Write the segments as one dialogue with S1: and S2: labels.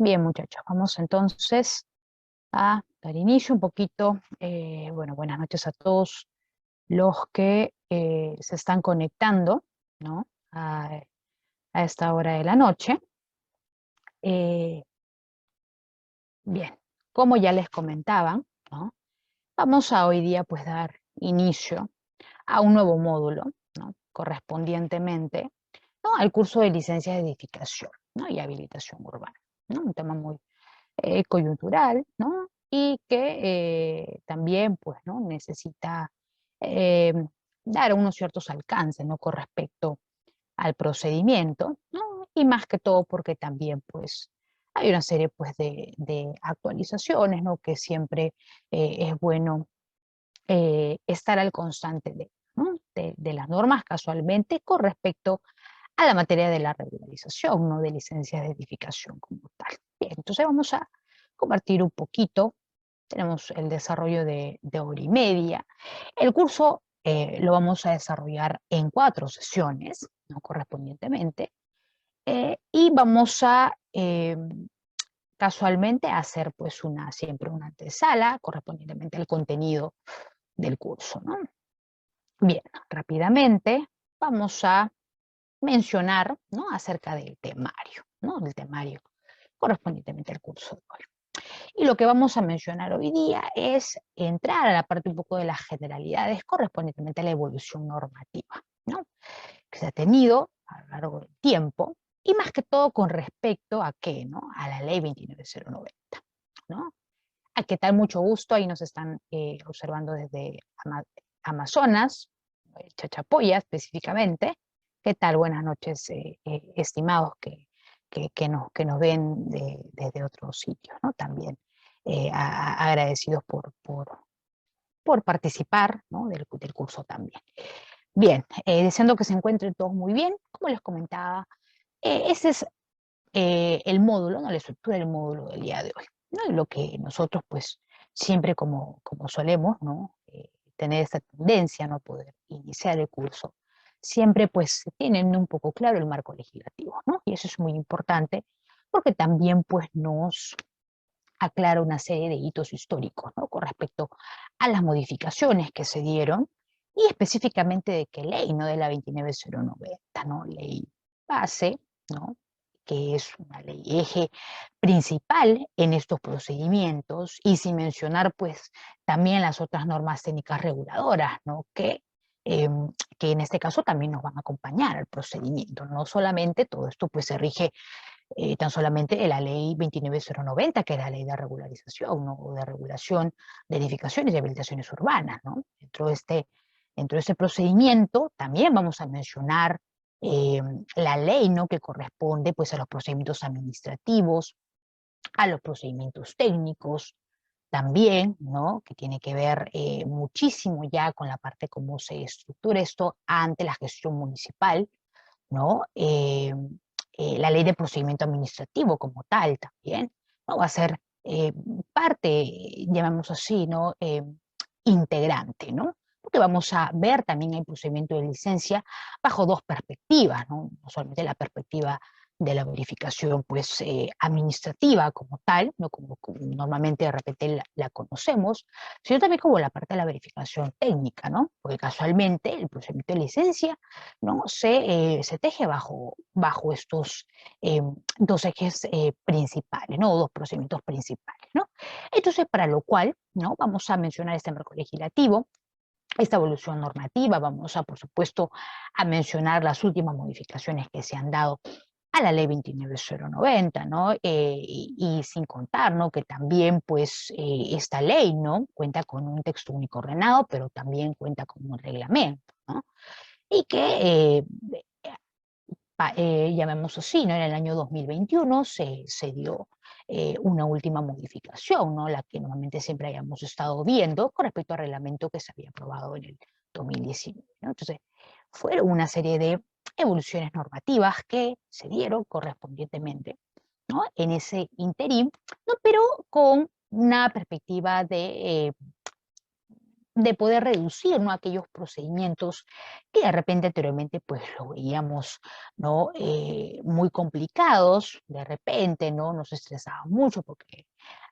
S1: Bien, muchachos, vamos entonces a dar inicio un poquito. Bueno, buenas noches a todos los que se están conectando, ¿no? A esta hora de la noche. Eh, bien, como ya les comentaba, ¿no? Vamos a hoy día pues dar inicio a un nuevo módulo, ¿no? Correspondientemente, ¿no? Al curso de licencias de edificación, ¿no? Y habilitación urbana, ¿no? Un tema muy coyuntural, ¿no? Y que también, pues, ¿no? Necesita eh, dar unos ciertos alcances, ¿no? Con respecto al procedimiento, ¿no? Y más que todo porque también, pues, hay una serie, pues, de actualizaciones, ¿no? Que siempre es bueno estar al constante de, ¿no? De las normas casualmente con respecto a la materia de la regularización, ¿no? De licencias de edificación como tal. Bien, entonces vamos a compartir un poquito. Tenemos el desarrollo de hora y media. El curso lo vamos a desarrollar en 4 sesiones, ¿no? Correspondientemente, y vamos a casualmente hacer pues siempre una antesala correspondientemente al contenido del curso, ¿no? Bien, rápidamente vamos a mencionar, ¿no? Acerca del temario, ¿no? Del temario correspondientemente al curso de hoy. Y lo que vamos a mencionar hoy día es entrar a la parte un poco de las generalidades correspondientemente a la evolución normativa, ¿no? Que se ha tenido a lo largo del tiempo y más que todo con respecto a qué, ¿no? A la ley 29090, ¿no? A qué tal, mucho gusto, ahí nos están observando desde Amazonas, Chachapoya específicamente. ¿Qué tal? Buenas noches, estimados que nos ven desde otros sitios, ¿no? También agradecidos por participar, ¿no? Del curso también. Bien, deseando que se encuentren todos muy bien. Como les comentaba, ese es el módulo, ¿no? La estructura del módulo del día de hoy, ¿no? Y lo que nosotros, pues, siempre como solemos, ¿no? Tener esta tendencia, ¿no? Poder iniciar el curso, siempre, pues, tienen un poco claro el marco legislativo, ¿no? Y eso es muy importante porque también, pues, nos aclara una serie de hitos históricos, ¿no? Con respecto a las modificaciones que se dieron y específicamente de qué ley, ¿no? De la 29090, ¿no? Ley base, ¿no? Que es una ley eje principal en estos procedimientos y sin mencionar pues también las otras normas técnicas reguladoras, ¿no? Que en este caso también nos van a acompañar al procedimiento. No solamente todo esto pues se rige tan solamente en la ley 29090, que es la ley de regularización, ¿no? O de regulación de edificaciones y habilitaciones urbanas, ¿no? Dentro de este procedimiento también vamos a mencionar eh, la ley, ¿no? Que corresponde pues a los procedimientos administrativos, a los procedimientos técnicos, también, ¿no? Que tiene que ver muchísimo ya con la parte cómo se estructura esto ante la gestión municipal, ¿no? La ley de procedimiento administrativo como tal también, ¿no? Va a ser parte, llamamos así, ¿no? Integrante, ¿no? Porque vamos a ver también el procedimiento de licencia bajo dos perspectivas, ¿no? No solamente la perspectiva de la verificación pues, administrativa como tal, ¿no? Como normalmente de repente la conocemos, sino también como la parte de la verificación técnica, ¿no? Porque casualmente el procedimiento de licencia, ¿no? Se teje bajo estos dos ejes principales, ¿no? Dos procedimientos principales, ¿no? Entonces, para lo cual, ¿no? Vamos a mencionar este marco legislativo, esta evolución normativa, vamos a, por supuesto, a mencionar las últimas modificaciones que se han dado a la ley 29090, ¿no? Y sin contar, ¿no? Que también, pues, esta ley, ¿no? Cuenta con un texto único ordenado, pero también cuenta con un reglamento, ¿no? Y que llamemos así, ¿no? En el año 2021 se dio una última modificación, ¿no? La que normalmente siempre hayamos estado viendo con respecto al reglamento que se había aprobado en el 2019, ¿no? Entonces, fueron una serie de evoluciones normativas que se dieron correspondientemente, ¿no? En ese interín, ¿no? Pero con una perspectiva de de poder reducir, ¿no?, aquellos procedimientos que de repente anteriormente pues lo veíamos, ¿no?, muy complicados, de repente, ¿no?, nos estresaban mucho porque,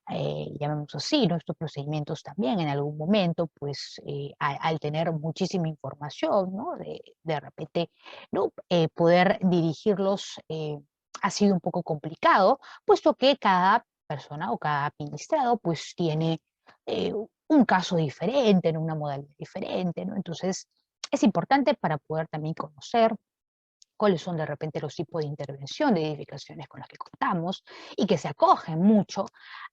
S1: llamémoslo así, ¿no?, estos procedimientos también en algún momento, pues al tener muchísima información, ¿no?, de repente, ¿no?, poder dirigirlos ha sido un poco complicado, puesto que cada persona o cada administrado pues tiene un caso diferente, en una modalidad diferente, ¿no? Entonces, es importante para poder también conocer cuáles son de repente los tipos de intervención de edificaciones con las que contamos y que se acogen mucho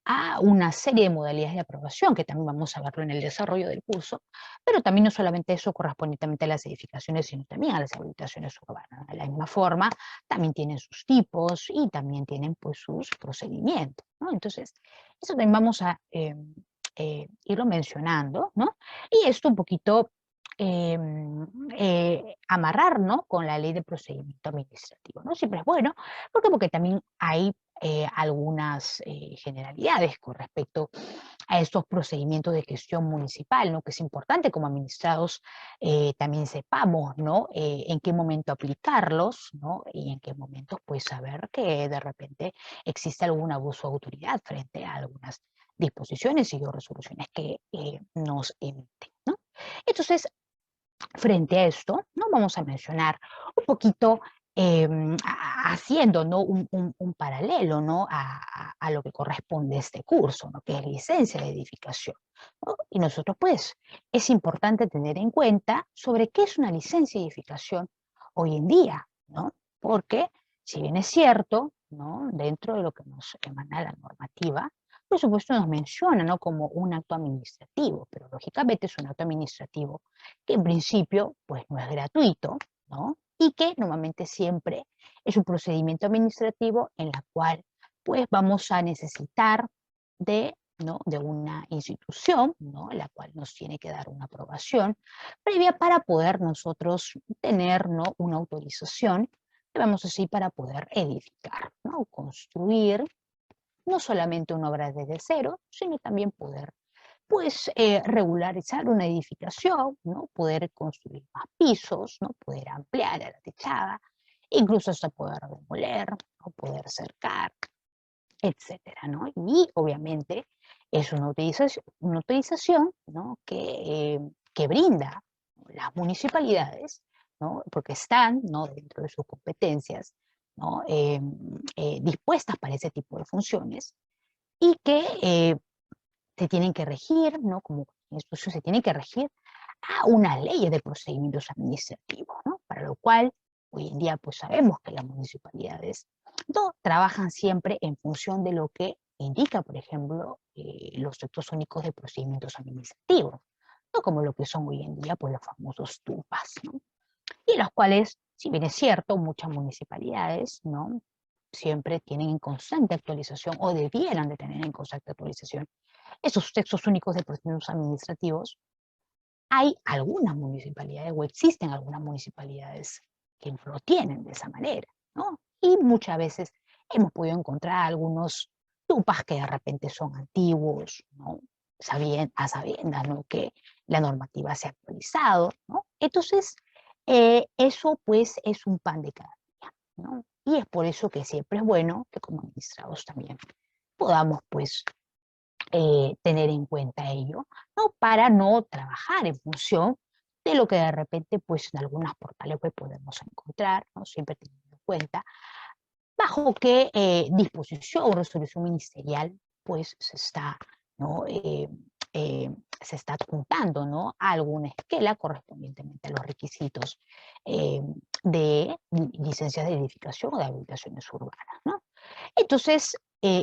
S1: a una serie de modalidades de aprobación, que también vamos a verlo en el desarrollo del curso, pero también no solamente eso correspondiente a las edificaciones, sino también a las habilitaciones urbanas. De la misma forma, también tienen sus tipos y también tienen pues sus procedimientos, ¿no? Entonces, eso también vamos a irlo mencionando, ¿no? Y esto un poquito amarrar, ¿no?, con la ley de procedimiento administrativo, ¿no? Siempre es bueno, ¿por qué? Porque también hay algunas generalidades con respecto a estos procedimientos de gestión municipal, ¿no?, que es importante como administrados también sepamos, ¿no?, en qué momento aplicarlos, ¿no?, y en qué momento pues saber que de repente existe algún abuso de autoridad frente a algunas disposiciones y o resoluciones que nos emiten, ¿no? Entonces, frente a esto, ¿no?, vamos a mencionar un poquito, haciendo, ¿no?, un paralelo, ¿no?, a lo que corresponde a este curso, ¿no?, que es licencia de edificación, ¿no? Y nosotros, pues, es importante tener en cuenta sobre qué es una licencia de edificación hoy en día, ¿no? Porque, si bien es cierto, ¿no?, dentro de lo que nos emana la normativa, por supuesto nos menciona, ¿no?, como un acto administrativo, pero lógicamente es un acto administrativo que en principio pues no es gratuito, ¿no? Y que normalmente siempre es un procedimiento administrativo en la cual pues vamos a necesitar de, ¿no?, de una institución, ¿no?, la cual nos tiene que dar una aprobación previa para poder nosotros tener, ¿no?, una autorización, vamos así, para poder edificar, ¿no?, construir no solamente una obra desde cero, sino también poder pues regularizar una edificación, ¿no?, poder construir más pisos, ¿no?, poder ampliar a la techada, incluso hasta poder demoler, o poder cercar, etcétera, ¿no? Y obviamente es una autorización, ¿no?, que brinda las municipalidades, ¿no?, porque están, ¿no?, dentro de sus competencias, ¿no?, dispuestas para ese tipo de funciones y que se tienen que regir, ¿no?, como institución se tienen que regir a unas leyes de procedimientos administrativos, ¿no? Para lo cual, hoy en día, pues sabemos que las municipalidades no trabajan siempre en función de lo que indica, por ejemplo, los textos únicos de procedimientos administrativos, no como lo que son hoy en día, pues los famosos TUPAS, ¿no? Y los cuales, si bien es cierto, muchas municipalidades, ¿no?, siempre tienen en constante actualización o debieran de tener en constante actualización esos textos únicos de procedimientos administrativos. Hay algunas municipalidades o existen algunas municipalidades que no lo tienen de esa manera, ¿no? Y muchas veces hemos podido encontrar algunos TUPAS que de repente son antiguos, ¿no?, a sabiendas, ¿no?, que la normativa se ha actualizado, ¿no? Entonces, eso pues es un pan de cada día, ¿no? Y es por eso que siempre es bueno que como administrados también podamos pues tener en cuenta ello, ¿no?, para no trabajar en función de lo que de repente, pues, en algunas portales pues, podemos encontrar, ¿no?, siempre teniendo en cuenta bajo qué disposición o resolución ministerial, pues, se está, ¿no?, se está adjuntando, ¿no?, a alguna esquela correspondientemente a los requisitos de licencias de edificación o de habilitaciones urbanas, ¿no? Entonces,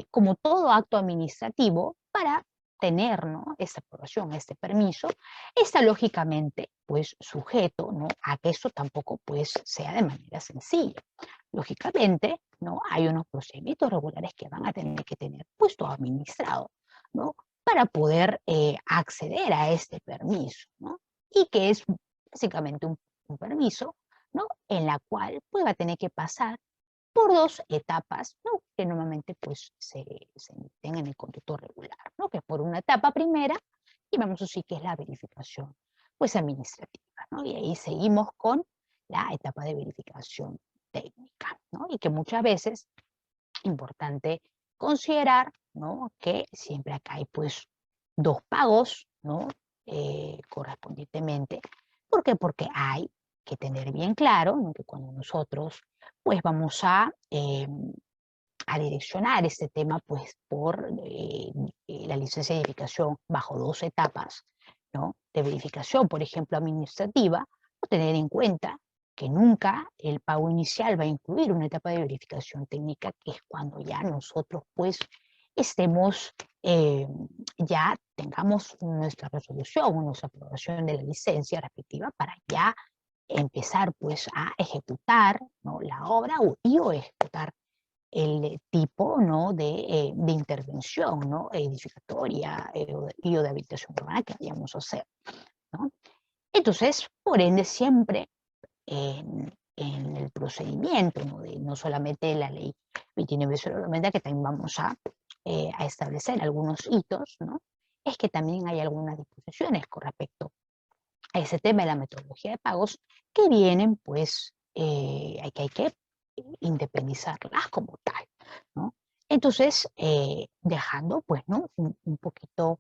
S1: como todo acto administrativo, para tener, ¿no?, esta aprobación, este permiso, está lógicamente, pues, sujeto, ¿no?, a que eso tampoco, pues, sea de manera sencilla. Lógicamente, ¿no?, hay unos procedimientos regulares que van a tener que tener, pues, todo administrado, ¿no?, para poder acceder a este permiso, ¿no? Y que es básicamente un permiso, ¿no?, en la cual, pues, va a tener que pasar por dos etapas, ¿no?, que normalmente pues se emiten en el conducto regular, ¿no?, que por una etapa primera, y vamos a decir que es la verificación pues administrativa, ¿no? Y ahí seguimos con la etapa de verificación técnica, ¿no? Y que muchas veces es importante considerar, ¿no? Que siempre acá hay pues dos pagos, ¿no? Correspondientemente. ¿Por qué? Porque hay que tener bien claro, ¿no? Que cuando nosotros pues vamos a direccionar este tema pues por la licencia de verificación bajo dos etapas, ¿no? De verificación, por ejemplo, administrativa, o tener en cuenta que nunca el pago inicial va a incluir una etapa de verificación técnica, que es cuando ya nosotros pues estemos, ya tengamos nuestra resolución o nuestra aprobación de la licencia respectiva para ya empezar pues a ejecutar, ¿no? La obra o ejecutar el tipo, ¿no? De intervención, ¿no? Edificatoria y o de habitación urbana que vayamos a hacer, ¿no? Entonces, por ende, siempre en el procedimiento, ¿no? No solamente la ley 29.090, que también vamos a establecer algunos hitos, ¿no? Es que también hay algunas disposiciones con respecto a ese tema de la metodología de pagos que vienen, pues, hay que independizarlas como tal, ¿no? Entonces, dejando, pues, ¿no? Un poquito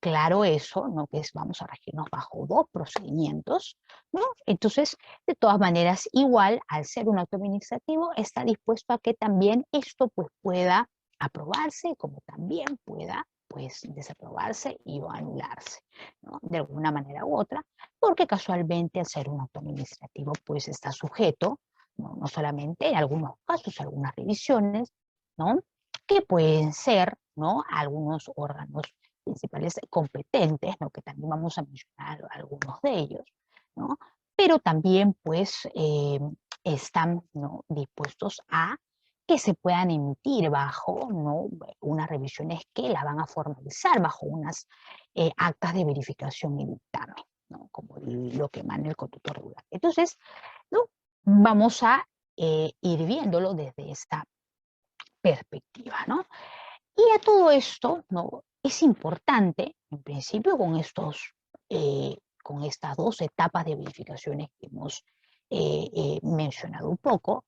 S1: claro eso, ¿no? Que es, vamos a regirnos bajo dos procedimientos, ¿no? Entonces, de todas maneras, igual, al ser un acto administrativo, está dispuesto a que también esto, pues, pueda aprobarse, como también pueda, pues, desaprobarse y o anularse, ¿no? De alguna manera u otra, porque casualmente al ser un acto administrativo, pues, está sujeto, no solamente en algunos casos, algunas revisiones, ¿no? Que pueden ser, ¿no? Algunos órganos principales competentes, ¿no? Que también vamos a mencionar algunos de ellos, ¿no? Pero también, pues, están, ¿no? Dispuestos a que se puedan emitir bajo, ¿no? Unas revisiones que las van a formalizar bajo unas actas de verificación y dictamen, ¿no? Como lo que emana el conducto regular. Entonces, ¿no? Vamos a ir viéndolo desde esta perspectiva, ¿no? Y a todo esto, ¿no? Es importante, en principio, con estas dos etapas de verificaciones que hemos mencionado un poco,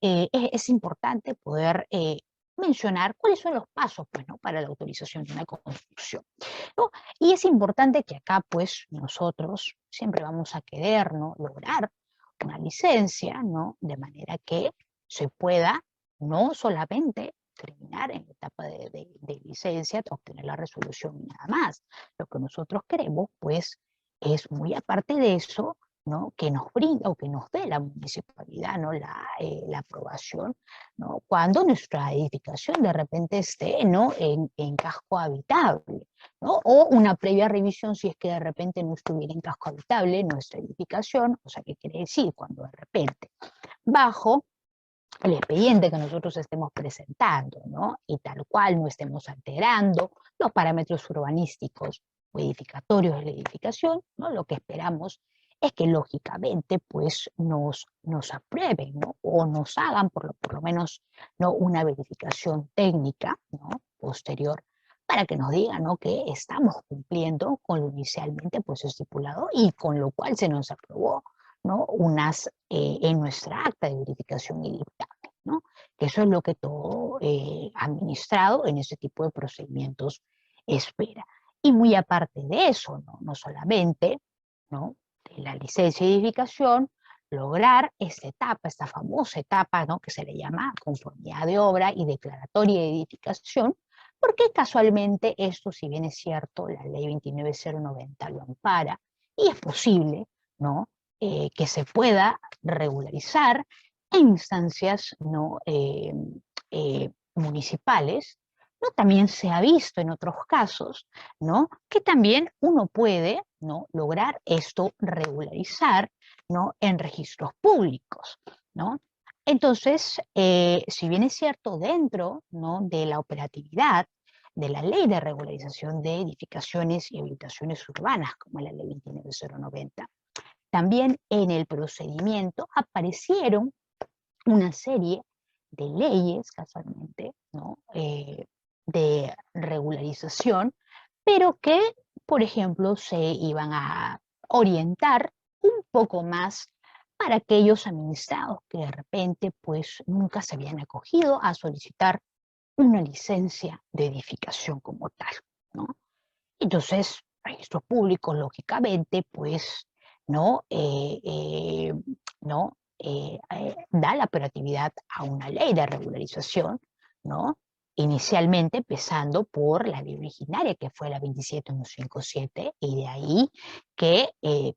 S1: es importante poder mencionar cuáles son los pasos, pues, ¿no? Para la autorización de una construcción, ¿no? Y es importante que acá, pues, nosotros siempre vamos a querer, ¿no? Lograr una licencia, ¿no? De manera que se pueda no solamente terminar en la etapa de licencia, obtener la resolución y nada más. Lo que nosotros queremos, pues, es muy aparte de eso, ¿no? Que nos brinda o que nos dé la municipalidad, ¿no? La aprobación, ¿no? Cuando nuestra edificación de repente esté, ¿no? En casco habitable, ¿no? O una previa revisión si es que de repente no estuviera en casco habitable nuestra edificación, o sea, ¿qué quiere decir? Cuando de repente bajo el expediente que nosotros estemos presentando, ¿no? Y tal cual no estemos alterando los parámetros urbanísticos o edificatorios de la edificación, ¿no? Lo que esperamos es que lógicamente pues nos aprueben, ¿no? O nos hagan por lo menos, ¿no? Una verificación técnica, ¿no? Posterior para que nos digan, ¿no? Que estamos cumpliendo con lo inicialmente pues estipulado y con lo cual se nos aprobó, ¿no? En nuestra acta de verificación y dictamen, ¿no? Que eso es lo que todo administrado en ese tipo de procedimientos espera. Y muy aparte de eso, no solamente, ¿no? De la licencia de edificación, lograr esta etapa, esta famosa etapa, ¿no? Que se le llama conformidad de obra y declaratoria de edificación, porque casualmente esto, si bien es cierto, la ley 29.090 lo ampara y es posible, ¿no? Que se pueda regularizar en instancias, ¿no? Municipales, ¿no? También se ha visto en otros casos, ¿no? Que también uno puede, ¿no? Lograr esto regularizar, ¿no? En registros públicos, ¿no? Entonces, si bien es cierto, dentro, ¿no? De la operatividad de la ley de regularización de edificaciones y habitaciones urbanas, como la ley 29.090, también en el procedimiento aparecieron una serie de leyes, casualmente, ¿no? De regularización, pero que, por ejemplo, se iban a orientar un poco más para aquellos administrados que de repente pues nunca se habían acogido a solicitar una licencia de edificación como tal, ¿no? Entonces, registros públicos, lógicamente, pues, ¿no? ¿No? Da la operatividad a una ley de regularización, ¿no? Inicialmente empezando por la ley originaria, que fue la 27157, y de ahí que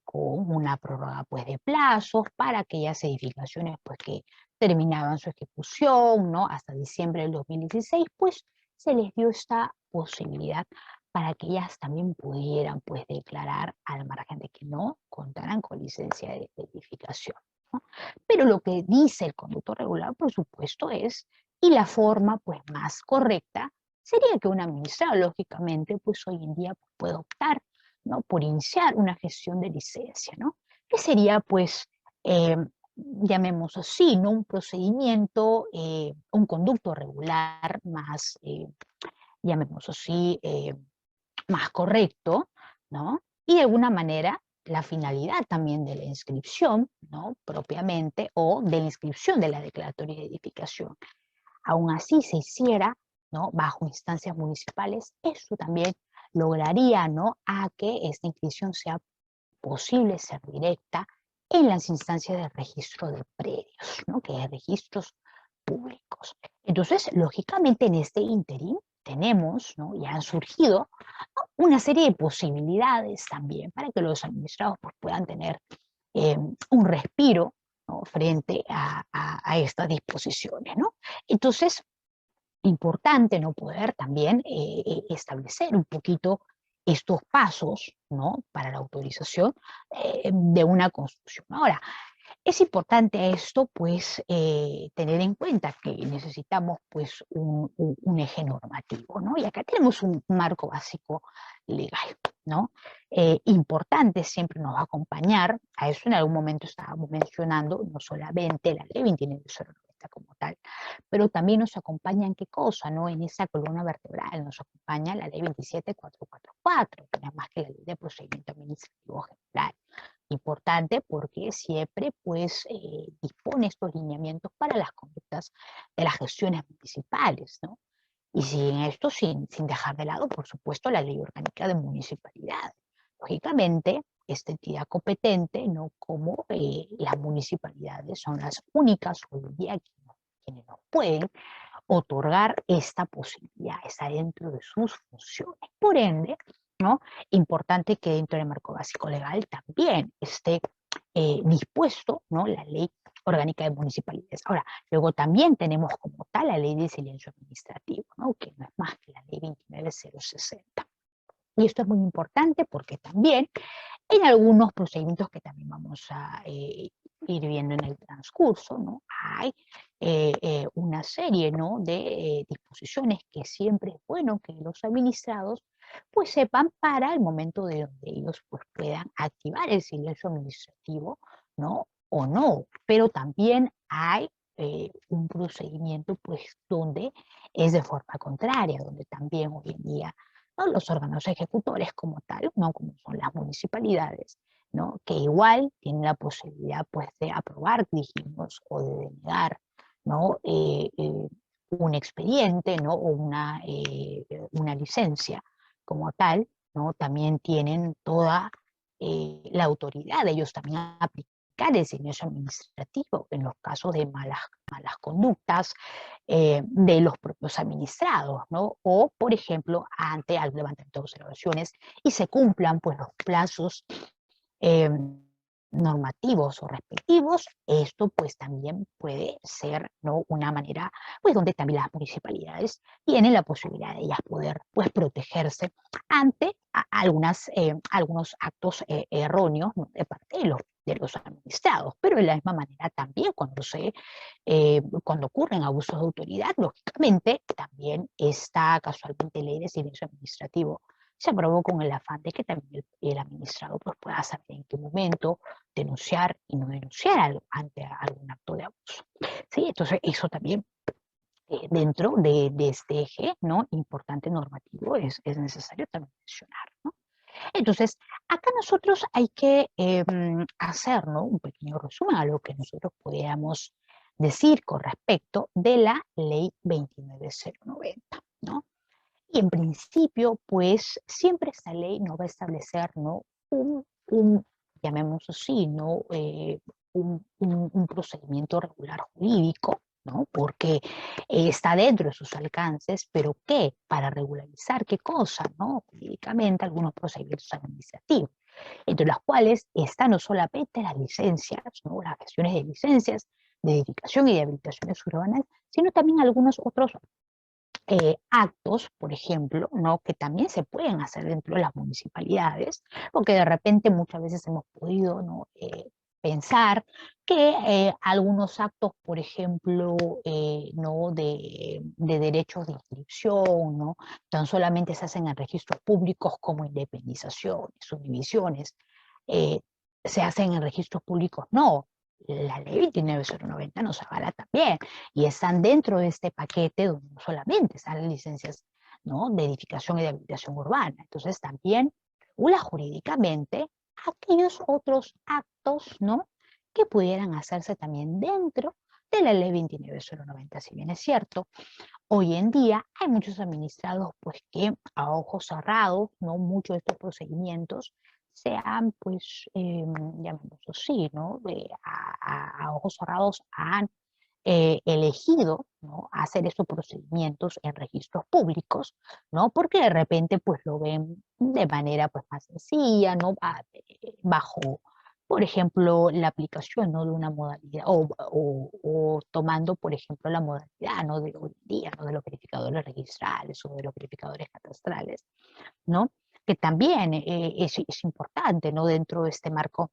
S1: con una prórroga pues, de plazos para aquellas edificaciones pues, que terminaban su ejecución, ¿no? Hasta diciembre del 2016, pues se les dio esta posibilidad para que ellas también pudieran pues, declarar al margen de que no contaran con licencia de edificación, ¿no? Pero lo que dice el conducto regular, por supuesto, es, y la forma pues, más correcta sería que un administrador, lógicamente, pues hoy en día pues, puede optar, ¿no? Por iniciar una gestión de licencia, ¿no? Que sería pues, llamemos así, ¿no? Un procedimiento, un conducto regular más, llamemos así, más correcto, ¿no? Y de alguna manera la finalidad también de la inscripción, ¿no? Propiamente, o de la inscripción de la declaratoria de edificación. Aún así se hiciera, ¿no? Bajo instancias municipales, eso también lograría, ¿no? A que esta inscripción sea posible, ser directa en las instancias de registro de predios, ¿no? Que hay registros públicos. Entonces, lógicamente, en este interín tenemos, ¿no? Ya han surgido, ¿no? Una serie de posibilidades también para que los administrados pues, puedan tener un respiro, ¿no? Frente a estas disposiciones, ¿no? Entonces, importante no poder también establecer un poquito estos pasos, ¿no? Para la autorización de una construcción. Ahora, es importante esto, pues, tener en cuenta que necesitamos, pues, un eje normativo, ¿no? Y acá tenemos un marco básico legal, ¿no? Importante, siempre nos va a acompañar, a eso en algún momento estábamos mencionando, no solamente la ley 29.090 como tal, pero también nos acompaña en qué cosa, ¿no? En esa columna vertebral nos acompaña la ley 27444, que no es más que la ley de procedimiento administrativo general. Importante porque siempre pues dispone estos lineamientos para las conductas de las gestiones municipales, ¿no? Y sin esto, sin dejar de lado, por supuesto, la ley orgánica de municipalidades. Lógicamente, esta entidad competente, ¿no? Como las municipalidades son las únicas hoy en día quienes nos pueden otorgar esta posibilidad, está dentro de sus funciones. Por ende, ¿no? Importante que dentro del marco básico legal también esté dispuesto, ¿no? La ley orgánica de municipalidades. Ahora, luego también tenemos como tal la ley de silencio administrativo, ¿no? Que no es más que la ley 29060. Y esto es muy importante porque también en algunos procedimientos que también vamos a ir viendo en el transcurso, ¿no? Hay una serie, ¿no? De disposiciones que siempre es bueno que los administrados pues sepan para el momento de donde ellos pues, puedan activar el silencio administrativo, ¿no? O no, pero también hay un procedimiento pues donde es de forma contraria, donde también hoy en día, ¿no? Los órganos ejecutores como tal, ¿no? Como son las municipalidades, ¿no? Que igual tienen la posibilidad pues, de aprobar, dijimos, o de denegar, ¿no? Un expediente, ¿no? O una licencia como tal, ¿no? También tienen toda la autoridad, ellos también aplicar el silencio administrativo en los casos de malas conductas de los propios administrados, ¿no? O, por ejemplo, ante al levantamiento de observaciones y se cumplan pues, los plazos eh, normativos o respectivos, esto pues también puede ser, ¿no? Una manera pues donde también las municipalidades tienen la posibilidad de ellas poder pues protegerse ante algunos actos erróneos, ¿no? De parte de los administrados, pero de la misma manera también cuando ocurren abusos de autoridad, lógicamente también esta casualmente ley de silencio administrativo se aprobó con el afán de que también el administrador pues, pueda saber en qué momento denunciar y no denunciar ante algún acto de abuso. ¿Sí? Entonces, eso también dentro de este eje, ¿no?, importante normativo es necesario también mencionar, ¿no? Entonces, acá nosotros hay que hacer, ¿no?, un pequeño resumen a lo que nosotros podríamos decir con respecto de la Ley 29090, ¿no? Y en principio, pues siempre esta ley nos va a establecer, ¿no?, un llamémoslo así, ¿no?, un procedimiento regular jurídico, ¿no? Porque está dentro de sus alcances, pero ¿qué? Para regularizar qué cosa, ¿no? Jurídicamente algunos procedimientos administrativos, entre los cuales están no solamente las licencias, ¿no?, las gestiones de licencias de edificación y de habilitaciones urbanas, sino también algunos otros actos, por ejemplo, ¿no?, que también se pueden hacer dentro de las municipalidades, porque de repente muchas veces hemos podido, ¿no?, pensar que algunos actos, por ejemplo, ¿no?, de derechos de inscripción, ¿no?, tan solamente se hacen en registros públicos como independizaciones, subdivisiones, eh, se hacen en registros públicos, no. La ley 29090 nos avala también, y están dentro de este paquete donde no solamente están las licencias, ¿no?, de edificación y de habilitación urbana. Entonces también regula jurídicamente aquellos otros actos, ¿no?, que pudieran hacerse también dentro de la ley 29090. Si bien es cierto, hoy en día hay muchos administrados pues que a ojos cerrados, ¿no?, muchos de estos procedimientos se han, pues, llamémoslo así, ¿no?, a ojos cerrados han elegido, ¿no?, hacer estos procedimientos en registros públicos, ¿no? Porque de repente pues lo ven de manera pues más sencilla, ¿no? Bajo, por ejemplo, la aplicación, ¿no?, de una modalidad, o tomando, por ejemplo, la modalidad, ¿no?, de hoy en día, ¿no?, de los verificadores registrales o de los verificadores catastrales, ¿no? Que también es importante, ¿no?, dentro de este marco,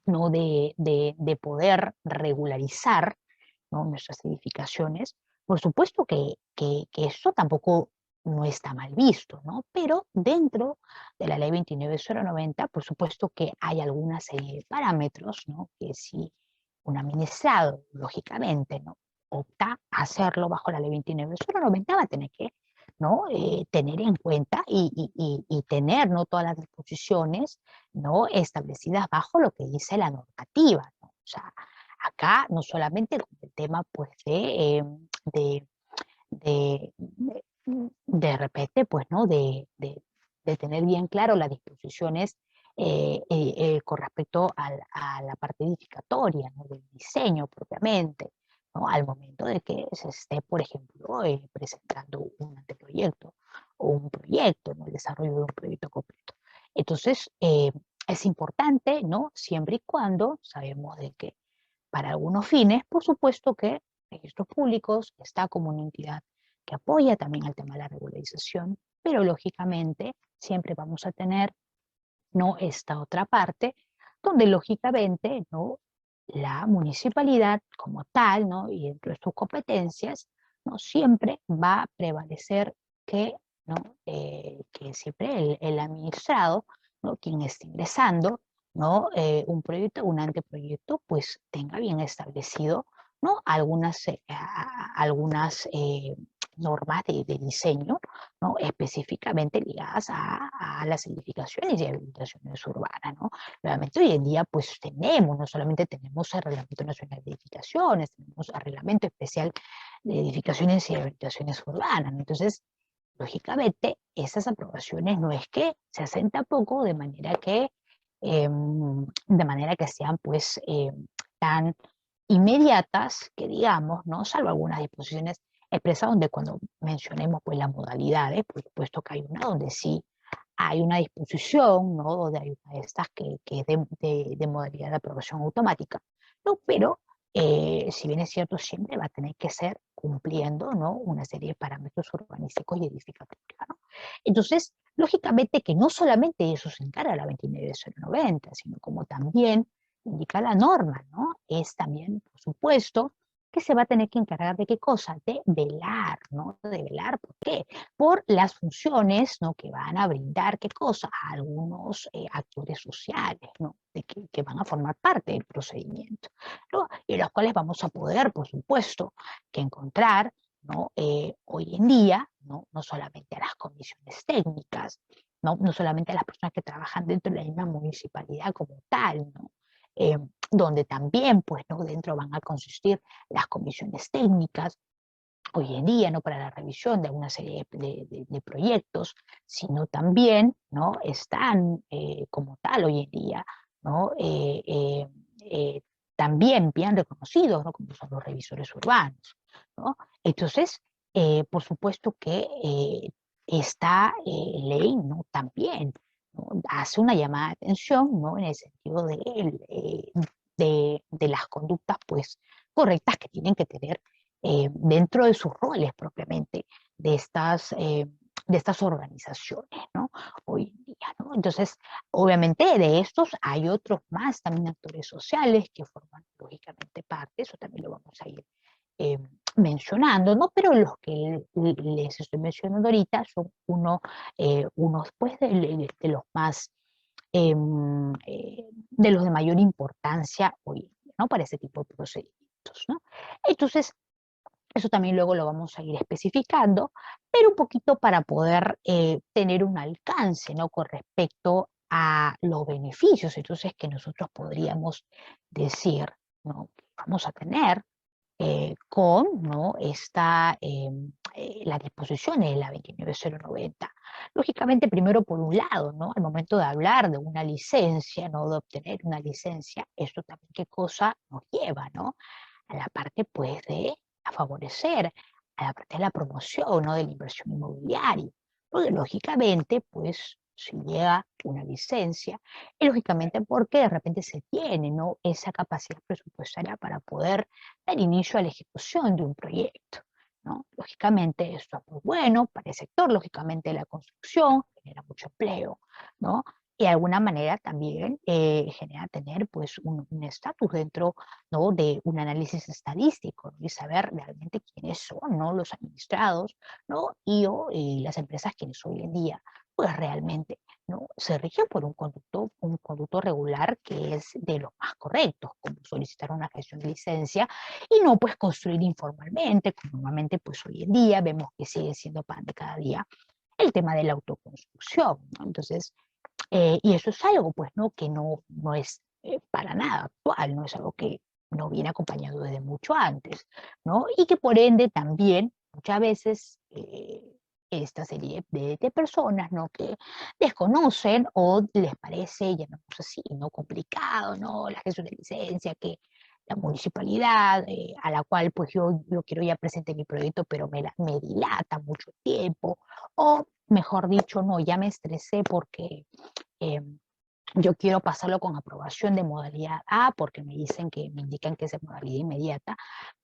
S1: ¿no?, de poder regularizar, ¿no?, nuestras edificaciones. Por supuesto que eso tampoco no está mal visto, ¿no? Pero dentro de la ley 29090, por supuesto que hay alguna serie de parámetros, ¿no?, que si un administrado, lógicamente, ¿no?, opta a hacerlo bajo la ley 29090, va a tener que, ¿no?, tener en cuenta y tener, ¿no?, todas las disposiciones, ¿no?, establecidas bajo lo que dice la normativa, ¿no? O sea, acá no solamente con el tema pues de repente pues, ¿no?, de tener bien claro las disposiciones con respecto a la parte edificatoria, ¿no?, del diseño propiamente, ¿no?, al momento de que se esté, por ejemplo, presentando un anteproyecto o un proyecto, ¿no?, el desarrollo de un proyecto completo. Entonces, es importante, ¿no?, siempre y cuando sabemos de que para algunos fines, por supuesto que registros públicos está como una entidad que apoya también al tema de la regularización, pero lógicamente siempre vamos a tener, ¿no?, esta otra parte, donde lógicamente, ¿no?, la municipalidad como tal, ¿no?, y dentro de sus competencias, ¿no?, siempre va a prevalecer que, ¿no?, que siempre el administrado, ¿no?, quien esté ingresando, ¿no?, un proyecto, un anteproyecto, pues tenga bien establecido, ¿no?, algunas normas de diseño, ¿no?, específicamente ligadas a las edificaciones y habilitaciones urbanas, ¿no? Realmente hoy en día pues tenemos, no solamente tenemos el Reglamento Nacional de Edificaciones, tenemos el Reglamento Especial de Edificaciones y Habilitaciones Urbanas, ¿no? Entonces, lógicamente, esas aprobaciones no es que se hacen tampoco de manera que sean pues tan inmediatas que digamos, ¿no?, salvo algunas disposiciones expresas donde cuando mencionemos pues las modalidades, por supuesto que hay una donde sí hay una disposición, ¿no?, donde hay una de estas que es de modalidad de aprobación automática, ¿no? Pero si bien es cierto, siempre va a tener que ser cumpliendo, ¿no?, una serie de parámetros urbanísticos y edificatorios, ¿no? Entonces, lógicamente que no solamente eso se encarga la 29090, sino como también indica la norma, ¿no?, es también, por supuesto, que se va a tener que encargar de qué cosa, de velar, ¿no? De velar, ¿por qué? Por las funciones, ¿no?, que van a brindar, ¿qué cosa? A algunos actores sociales, ¿no?, que van a formar parte del procedimiento, ¿no? Y los cuales vamos a poder, por supuesto, que encontrar ¿no? Hoy en día, ¿no? No solamente a las comisiones técnicas, ¿no? No solamente a las personas que trabajan dentro de la misma municipalidad como tal, ¿no? Donde también, pues, ¿no? Dentro van a consistir las comisiones técnicas, hoy en día, ¿no? Para la revisión de una serie de proyectos, sino también, ¿no? Están como tal hoy en día, ¿no? También bien reconocidos, ¿no? Como son los revisores urbanos, ¿no? Entonces, por supuesto que esta ley, ¿no? También, ¿no? Hace una llamada de atención, ¿no? En el sentido de las conductas, pues, correctas que tienen que tener dentro de sus roles propiamente de estas organizaciones, ¿no? Hoy en día, ¿no? Entonces, obviamente de estos hay otros más, también actores sociales que forman lógicamente parte, eso también lo vamos a ir eh, mencionando, ¿no? Pero los que les estoy mencionando ahorita son unos pues, de los más, de los de mayor importancia hoy en día, ¿no? Para ese tipo de procedimientos, ¿no? Entonces, eso también luego lo vamos a ir especificando, pero un poquito para poder tener un alcance, ¿no? Con respecto a los beneficios, entonces, que nosotros podríamos decir, ¿no? Que vamos a tener con, ¿no? Las disposiciones de la 29090. Lógicamente, primero por un lado, ¿no? Al momento de hablar de una licencia, ¿no? De obtener una licencia, esto también qué cosa nos lleva, ¿no? A la parte, pues, de a favorecer, a la parte de la promoción, ¿no? De la inversión inmobiliaria. Porque lógicamente, pues, si llega una licencia, y lógicamente porque de repente se tiene, ¿no? Esa capacidad presupuestaria para poder dar inicio a la ejecución de un proyecto, ¿no? Lógicamente esto es muy bueno para el sector, lógicamente la construcción genera mucho empleo, ¿no? Y de alguna manera también genera tener pues un estatus dentro, ¿no? De un análisis estadístico, ¿no? Y saber realmente quiénes son, ¿no? Los administrados, ¿no? Y las empresas quienes hoy en día pues realmente, ¿no? Se rigen por un conducto regular que es de los más correctos, como solicitar una gestión de licencia y no pues construir informalmente, como normalmente pues hoy en día vemos que sigue siendo pan de cada día el tema de la autoconstrucción, ¿no? Entonces, y eso es algo pues, ¿no? Que no es para nada actual, no es algo que no viene acompañado desde mucho antes, ¿no? Y que por ende también muchas veces esta serie de personas, ¿no? Que desconocen o les parece, llamémoslo así, ¿no? Complicado, ¿no? La gestión de licencia, que la municipalidad, a la cual pues yo quiero ya presentar mi proyecto, pero me dilata mucho tiempo, o mejor dicho, no, ya me estresé porque eh, yo quiero pasarlo con aprobación de modalidad A porque me dicen que me indican que es de modalidad inmediata,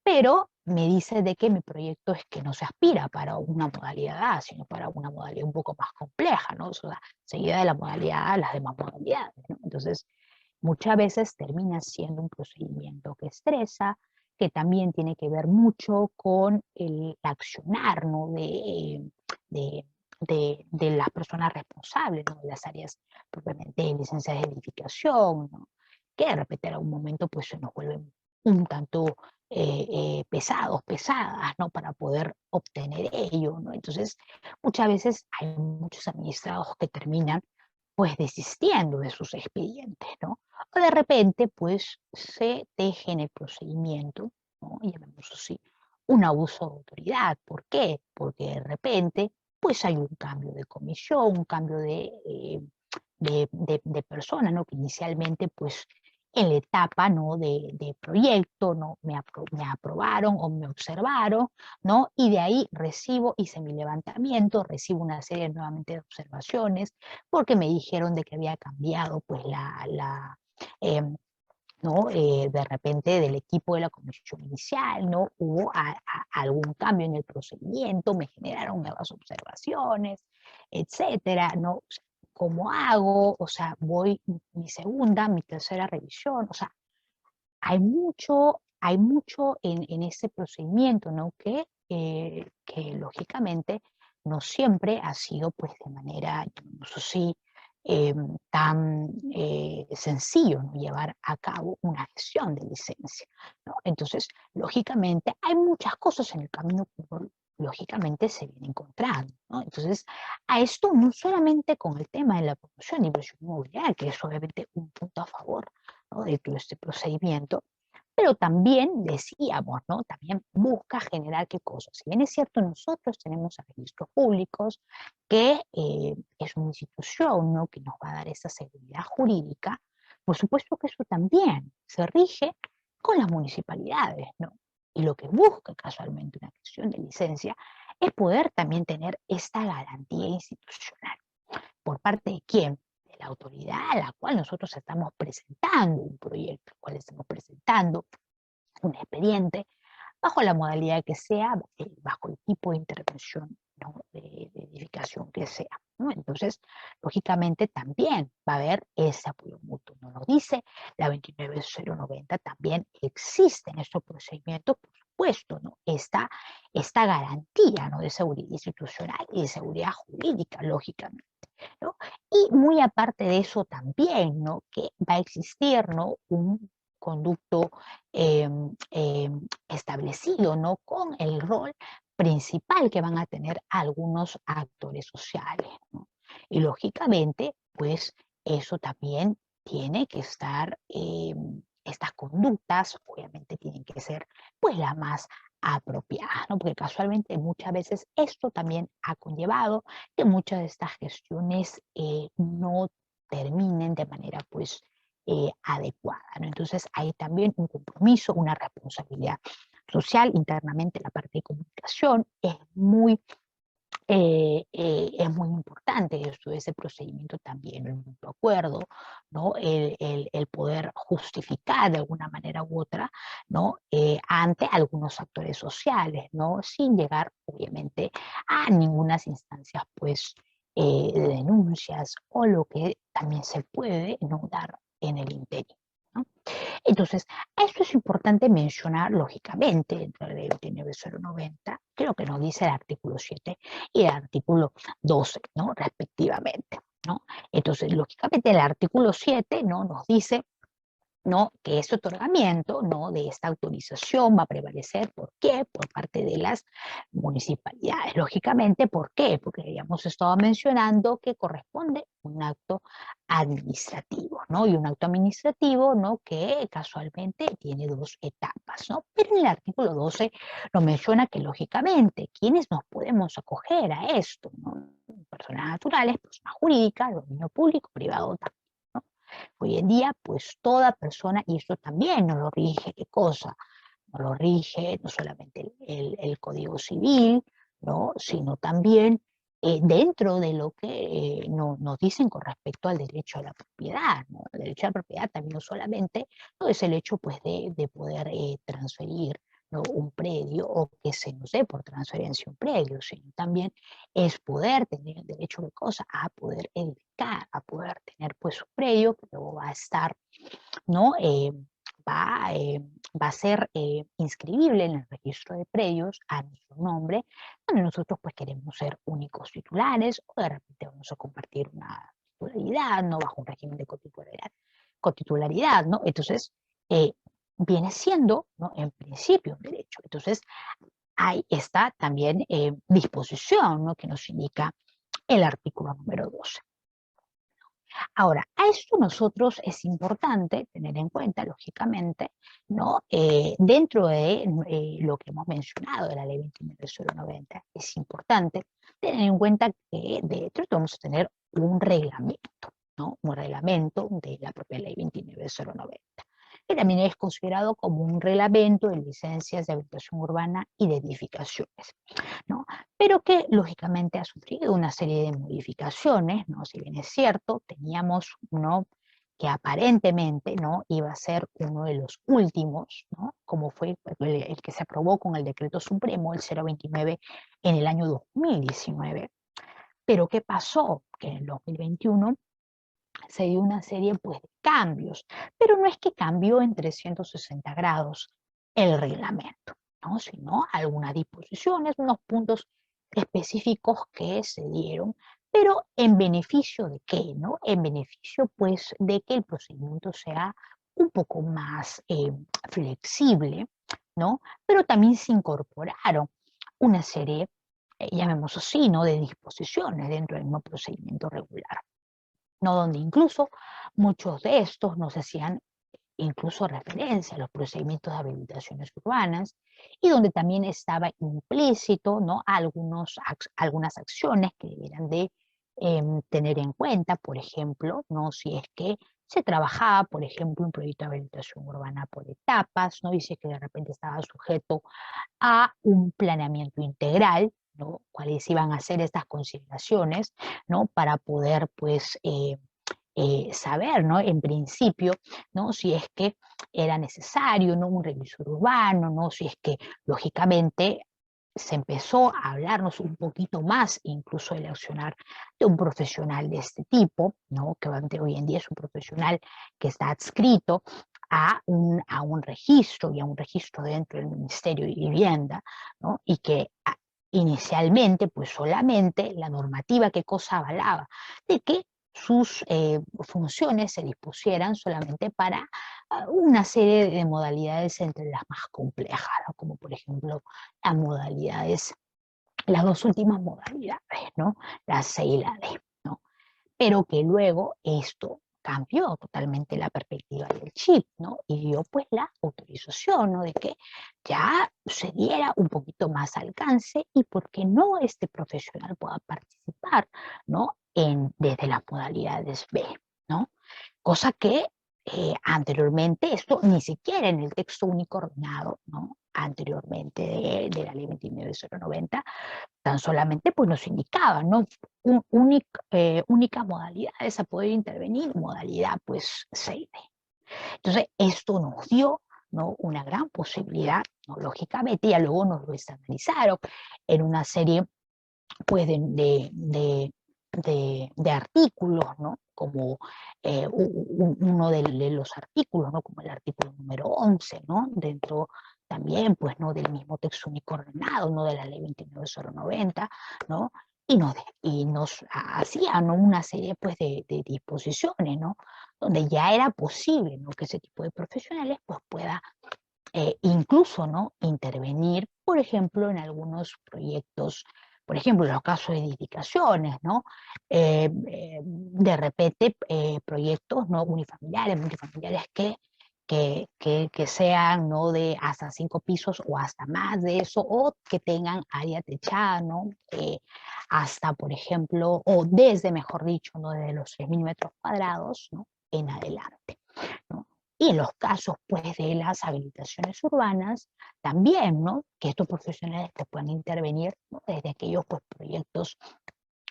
S1: pero me dice de que mi proyecto es que no se aspira para una modalidad A, sino para una modalidad un poco más compleja, ¿no? O sea, seguida de la modalidad A, las demás modalidades, ¿no? Entonces, muchas veces termina siendo un procedimiento que estresa, que también tiene que ver mucho con el accionar, ¿no? De, de las personas responsables, ¿no? De las áreas propiamente de licencias de edificación, ¿no? Que de repente en algún momento pues se nos vuelven un tanto pesados, pesadas, ¿no? Para poder obtener ello, ¿no? Entonces, muchas veces hay muchos administrados que terminan pues desistiendo de sus expedientes, ¿no? O de repente, pues se deje en el procedimiento, ¿no? Llamémoslo así, un abuso de autoridad. ¿Por qué? Porque de repente, pues hay un cambio de comisión, un cambio de persona, ¿no? Que inicialmente, pues en la etapa, ¿no? De proyecto, ¿no? Me aprobaron o me observaron, ¿no? Y de ahí hice mi levantamiento, recibo una serie nuevamente de observaciones, porque me dijeron de que había cambiado, pues, em, ¿no? De repente del equipo de la comisión inicial, ¿no? Hubo algún cambio en el procedimiento, me generaron nuevas observaciones, etcétera, ¿no? O sea, ¿cómo hago? O sea, voy mi segunda, mi tercera revisión, o sea, hay mucho en ese procedimiento, ¿no? Que lógicamente no siempre ha sido, pues, de manera, no sé si, tan sencillo, ¿no?, llevar a cabo una gestión de licencia, ¿no? Entonces, lógicamente, hay muchas cosas en el camino que uno, lógicamente, se viene encontrando, ¿no? Entonces, a esto no solamente con el tema de la promoción de inversión inmobiliaria, que es obviamente un punto a favor, ¿no?, de todo este procedimiento, pero también decíamos, ¿no?, también busca generar qué cosas. Si bien es cierto, nosotros tenemos registros públicos, que es una institución, ¿no?, que nos va a dar esa seguridad jurídica, por supuesto que eso también se rige con las municipalidades, ¿no? Y lo que busca casualmente una gestión de licencia es poder también tener esta garantía institucional. ¿Por parte de quién? De la autoridad a la cual nosotros estamos presentando un proyecto, al cual estamos presentando un expediente, bajo la modalidad que sea, bajo el tipo de intervención, ¿no?, de edificación que sea, ¿no? Entonces, lógicamente también va a haber ese apoyo mutuo. Nos lo dice la 29090, también existen estos procedimientos, por supuesto, ¿no?, esta garantía, ¿no?, de seguridad institucional y de seguridad jurídica, lógicamente, ¿no? Y muy aparte de eso también, ¿no?, que va a existir, ¿no?, un conducto establecido, ¿no?, con el rol principal que van a tener algunos actores sociales, ¿no? Y lógicamente, pues eso también tiene que estar, estas conductas obviamente tienen que ser pues las más apropiadas, ¿no? Porque casualmente muchas veces esto también ha conllevado que muchas de estas gestiones no terminen de manera pues adecuada, ¿no? Entonces hay también un compromiso, una responsabilidad social internamente en la parte de comunicación. Es muy importante esto, ese procedimiento también, el mutuo acuerdo, ¿no? El poder justificar de alguna manera u otra, ¿no?, ante algunos actores sociales, ¿no?, sin llegar obviamente a ninguna instancias pues de denuncias o lo que también se puede, ¿no?, dar en el interior, ¿no? Entonces, esto es importante mencionar, lógicamente, dentro de la ley 29090, creo que nos dice el artículo 7 y el artículo 12, ¿no?, respectivamente, ¿no? Entonces, lógicamente, el artículo 7, ¿no?, nos dice, ¿no?, que ese otorgamiento, ¿no?, de esta autorización va a prevalecer, ¿por qué?, por parte de las municipalidades. Lógicamente, ¿por qué? Porque habíamos estado mencionando que corresponde un acto administrativo, ¿no? Y un acto administrativo, ¿no?, que casualmente tiene dos etapas, ¿no? Pero en el artículo 12 nos menciona que, lógicamente, ¿quiénes nos podemos acoger a esto?, ¿no? Personas naturales, personas jurídicas, dominio público, privado también, ¿no? Hoy en día, pues toda persona, y esto también nos lo rige, ¿qué cosa? Nos lo rige no solamente el Código Civil, ¿no?, sino también dentro de lo que nos dicen con respecto al derecho a la propiedad, ¿no? El derecho a la propiedad también no solamente no es el hecho pues, de poder transferir, ¿no?, un predio o que se nos dé por transferencia un predio, sino también es poder tener el derecho de cosa a poder edificar, a poder tener pues un predio que luego va a estar, ¿no?, va, eh, va a ser inscribible en el registro de predios a nuestro nombre, donde nosotros pues queremos ser únicos titulares o de repente vamos a compartir una titularidad, ¿no?, bajo un régimen de cotitularidad, ¿no? Entonces, eh, viene siendo, ¿no?, en principio un derecho. Entonces, ahí está también disposición, ¿no?, que nos indica el artículo número 12. Ahora, a esto nosotros es importante tener en cuenta, lógicamente, ¿no?, dentro de lo que hemos mencionado de la ley 29090, es importante tener en cuenta que dentro vamos a tener un reglamento, ¿no?, un reglamento de la propia ley 29090, que también es considerado como un reglamento de licencias de habitación urbana y de edificaciones, ¿no? Pero que lógicamente ha sufrido una serie de modificaciones, ¿no? Si bien es cierto, teníamos uno que aparentemente, ¿no?, iba a ser uno de los últimos, ¿no?, como fue el que se aprobó con el Decreto Supremo, el 029, en el año 2019. Pero ¿qué pasó? Que en el 2021 se dio una serie pues, de cambios, pero no es que cambió en 360 grados el reglamento, ¿no?, sino algunas disposiciones, unos puntos específicos que se dieron, pero pero ¿en beneficio de qué, no? En beneficio, pues, de que el procedimiento sea un poco más flexible, ¿no? Pero también se incorporaron una serie, llamémoslo así, ¿no? De disposiciones dentro del mismo procedimiento regular, ¿no? Donde incluso muchos de estos nos hacían incluso referencia a los procedimientos de habilitaciones urbanas y donde también estaba implícito, ¿no? Algunas acciones que debieran de tener en cuenta, por ejemplo, ¿no? Si es que se trabajaba, por ejemplo, un proyecto de habilitación urbana por etapas, ¿no? Y si es que de repente estaba sujeto a un planeamiento integral, ¿no? Cuáles iban a ser estas consideraciones, ¿no? Para poder, pues, saber, ¿no? En principio, ¿no? Si es que era necesario, ¿no? Un revisor urbano, ¿no? Si es que, lógicamente, se empezó a hablarnos un poquito más, incluso del accionar de un profesional de este tipo, ¿no? Que hoy en día es un profesional que está adscrito a un registro y a un registro dentro del Ministerio de Vivienda, ¿no? Y que inicialmente, pues solamente la normativa, ¿qué cosa avalaba? De que sus funciones se dispusieran solamente para una serie de modalidades entre las más complejas, ¿no? Como por ejemplo las dos últimas modalidades, ¿no? La C y la D, ¿no? Pero que luego esto cambió totalmente la perspectiva del chip, ¿no? Y dio pues la autorización, ¿no? De que ya se diera un poquito más alcance y por qué no este profesional pueda participar, ¿no? Desde las modalidades B, ¿no? Cosa que anteriormente, esto ni siquiera en el texto único ordenado, ¿no? Anteriormente de la ley 29090, tan solamente pues nos indicaba, ¿no? Únicas modalidades a poder intervenir, modalidad pues 6D. Entonces, esto nos dio, ¿no? Una gran posibilidad, ¿no? Lógicamente, ya luego nos lo estandarizaron en una serie pues de artículos, ¿no? Como uno de los artículos, ¿no? Como el artículo número 11, ¿no? Dentro también, pues, ¿no? Del mismo texto único ordenado, ¿no? De la ley 29090, ¿no? Y nos hacían, ¿no? Una serie, pues, de disposiciones, ¿no? Donde ya era posible, ¿no? Que ese tipo de profesionales, pues, pueda incluso, ¿no? Intervenir, por ejemplo, en algunos proyectos, por ejemplo, en los casos de edificaciones, ¿no? De repente, proyectos no unifamiliares, multifamiliares que sean, ¿no? De hasta 5 pisos o hasta más de eso, o que tengan área techada, ¿no? Hasta, por ejemplo, o desde, mejor dicho, ¿no? Desde los 3.000 metros cuadrados, ¿no? En adelante, ¿no? Y en los casos, pues, de las habilitaciones urbanas, también, ¿no? Que estos profesionales que puedan intervenir, ¿no? Desde aquellos, pues, proyectos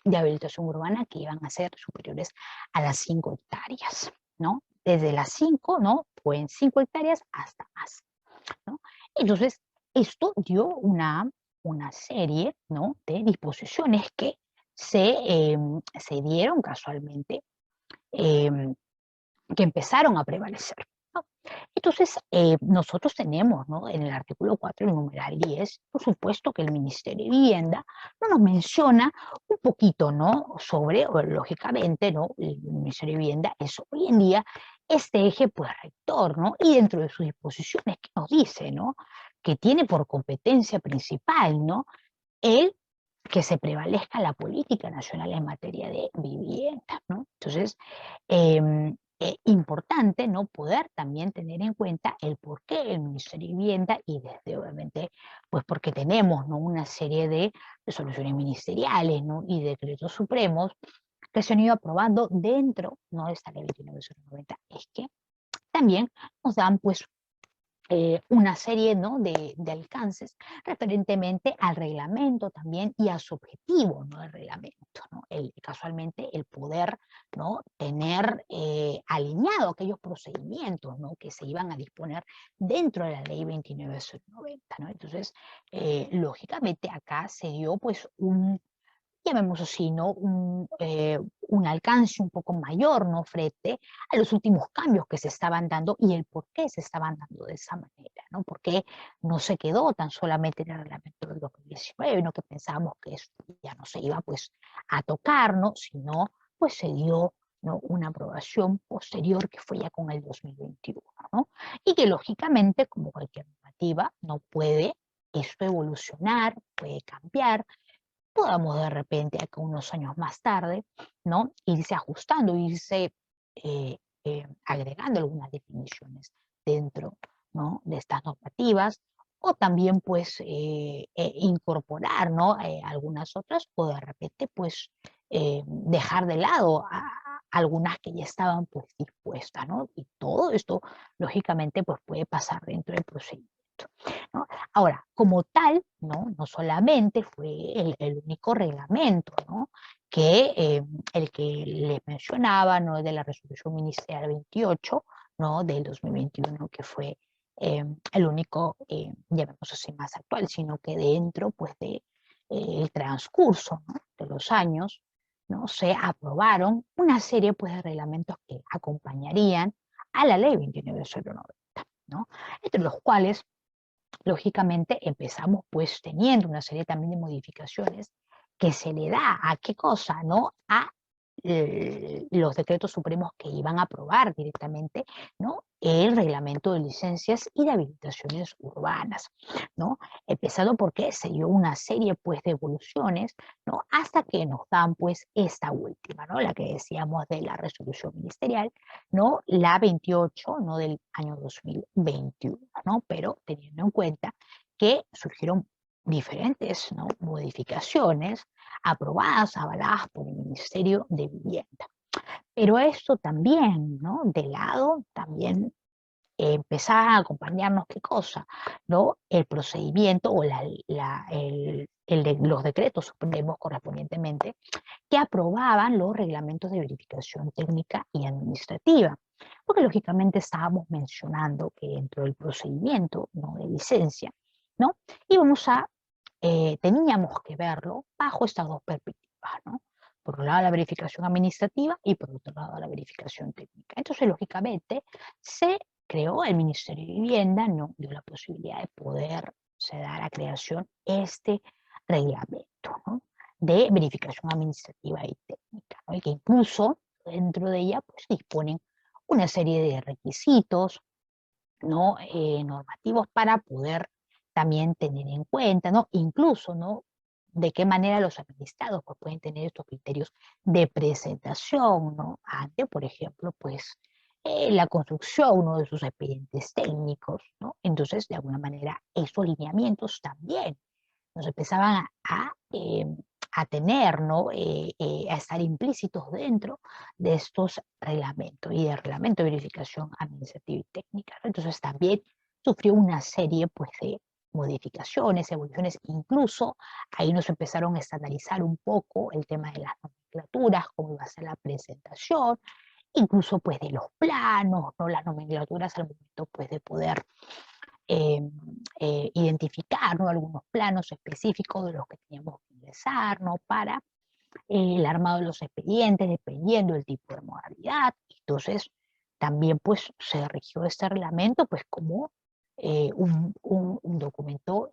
S1: de habilitación urbana que iban a ser superiores a las 5 hectáreas, ¿no? Desde las 5, ¿no? Pueden 5 hectáreas hasta más, ¿no? Entonces, esto dio una serie, ¿no? De disposiciones que se dieron casualmente, eh, que empezaron a prevalecer, ¿no? Entonces, nosotros tenemos, ¿no? En el artículo 4, el numeral 10, por supuesto que el Ministerio de Vivienda no nos menciona un poquito, ¿no? Sobre, o, lógicamente, ¿no? El Ministerio de Vivienda es hoy en día este eje, pues, rector, ¿no? Y dentro de sus disposiciones, ¿qué nos dice, ¿no? Que tiene por competencia principal, ¿no? El que se prevalezca la política nacional en materia de vivienda, ¿no? Entonces, importante, ¿no? Poder también tener en cuenta el por qué el Ministerio de Vivienda y desde obviamente, pues porque tenemos, ¿no? Una serie de resoluciones ministeriales, ¿no? Y decretos supremos que se han ido aprobando dentro, ¿no? De esta ley 29090, es que también nos dan, pues, una serie, ¿no? de alcances referentemente al reglamento también y a su objetivo, ¿no? Del reglamento, ¿no? Casualmente el poder, ¿no? Tener alineado aquellos procedimientos, ¿no? Que se iban a disponer dentro de la ley 29090, ¿no? Entonces, lógicamente acá se dio pues llamémoslo así, ¿no? Un alcance un poco mayor, ¿no? Frente a los últimos cambios que se estaban dando y el por qué se estaban dando de esa manera, ¿no? Porque no se quedó tan solamente en el reglamento del 2019, ¿no? Que pensábamos que eso ya no se iba, pues, a tocar, ¿no? Sino pues se dio, ¿no?, una aprobación posterior que fue ya con el 2021, ¿no? Y que lógicamente, como cualquier normativa, no puede esto evolucionar, puede cambiar, podamos de repente, acá unos años más tarde, ¿no?, irse ajustando, irse agregando algunas definiciones dentro, ¿no?, de estas normativas, o también pues incorporar, ¿no?, algunas otras, o de repente pues dejar de lado algunas que ya estaban pues dispuestas, ¿no? Y todo esto lógicamente pues puede pasar dentro del procedimiento, ¿no? Ahora, como tal, no solamente fue el único reglamento, ¿no?, que el que les mencionaba, ¿no?, de la resolución ministerial 28, ¿no?, del 2021, que fue el único, llamémoslo así, más actual, sino que dentro pues de el transcurso, ¿no?, de los años, ¿no?, se aprobaron una serie pues de reglamentos que acompañarían a la ley 29.090, ¿no?, entre los cuales lógicamente empezamos pues teniendo una serie también de modificaciones que se le da a qué cosa, ¿no?, a los decretos supremos que iban a aprobar directamente, ¿no?, el reglamento de licencias y de habilitaciones urbanas, ¿no? Empezando porque se dio una serie pues de evoluciones, ¿no?, hasta que nos dan pues esta última, ¿no?, la que decíamos de la resolución ministerial, ¿no?, la 28, ¿no?, del año 2021, ¿no? Pero teniendo en cuenta que surgieron diferentes, ¿no?, modificaciones aprobadas, avaladas por el Ministerio de Vivienda. Pero esto también, ¿no?, de lado, también empezaba a acompañarnos, ¿qué cosa?, ¿no?, el procedimiento o los decretos supremos correspondientemente que aprobaban los reglamentos de verificación técnica y administrativa. Porque lógicamente estábamos mencionando que dentro del procedimiento, ¿no?, de licencia, ¿no?, teníamos que verlo bajo estas dos perspectivas, ¿no? Por un lado la verificación administrativa y por otro lado la verificación técnica. Entonces, lógicamente, se creó el Ministerio de Vivienda, ¿no?, dio la posibilidad de poder se da la creación este reglamento, ¿no?, de verificación administrativa y técnica, ¿no?, y que incluso dentro de ella pues disponen una serie de requisitos, ¿no?, normativos para poder también tener en cuenta, ¿no?, incluso, ¿no?, de qué manera los administrados pues, pueden tener estos criterios de presentación, ¿no?, ante, por ejemplo, pues la construcción, ¿no?, de sus expedientes técnicos, ¿no? Entonces, de alguna manera, esos lineamientos también nos empezaban a tener, ¿no?, a estar implícitos dentro de estos reglamentos y del reglamento de verificación administrativa y técnica, ¿no? Entonces también sufrió una serie pues de modificaciones, evoluciones, incluso ahí nos empezaron a estandarizar un poco el tema de las nomenclaturas, cómo iba a ser la presentación, incluso pues de los planos, ¿no?, las nomenclaturas al momento pues de poder identificar, ¿no?, algunos planos específicos de los que teníamos que ingresar, ¿no?, para el armado de los expedientes, dependiendo del tipo de modalidad. Entonces, también pues se rigió este reglamento pues como un documento